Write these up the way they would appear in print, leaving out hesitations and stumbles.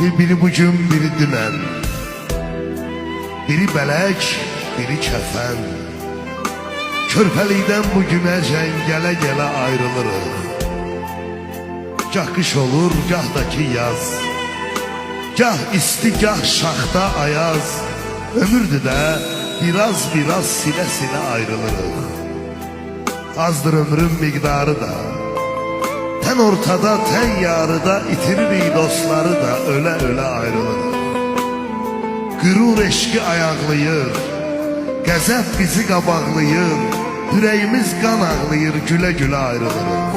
Biri bugün, biri dünən. Biri bələk, biri kəfən. Körpəlikdən bugünə gələ-gələ ayrılırıq. Gah qış olur, gah da ki yaz. Gah isti, gah şaxta ayaz. Ömürdür də biraz silə-silə ayrılırıq. Azdır ömrün miqdarı da. Tən ortada, tən yarıda itiririk dostları da, ölə-ölə ayrılırıq. Qürur eşqi ayaqlayır, qəzəb bizi qabaqlayır, ürəyimiz qan ağlayır, gülə-gülə ayrılırıq.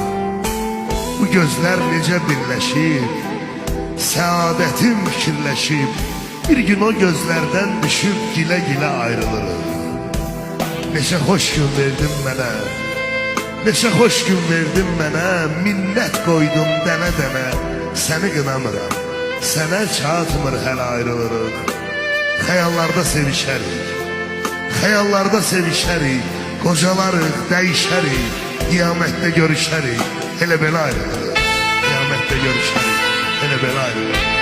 Bu gözlər necə birləşir, səadətim fikirləşib, bir gün o gözlərdən düşüb gilə-gilə ayrılırıq. Neçə xoş gün verdin mənə, neçə xoş gün verdin mənə, minnət qoydum dənə-dənə, səni qınamıram, sənə çatmır hələ ayrılırıq. Xəyallarda sevişərik, xəyallarda sevişərik, qocalarıq, dəyişərik, qiyamətdə görüşərik, elə belə ayrılırıq. Qiyamətdə görüşərik, elə belə ayrılırıq.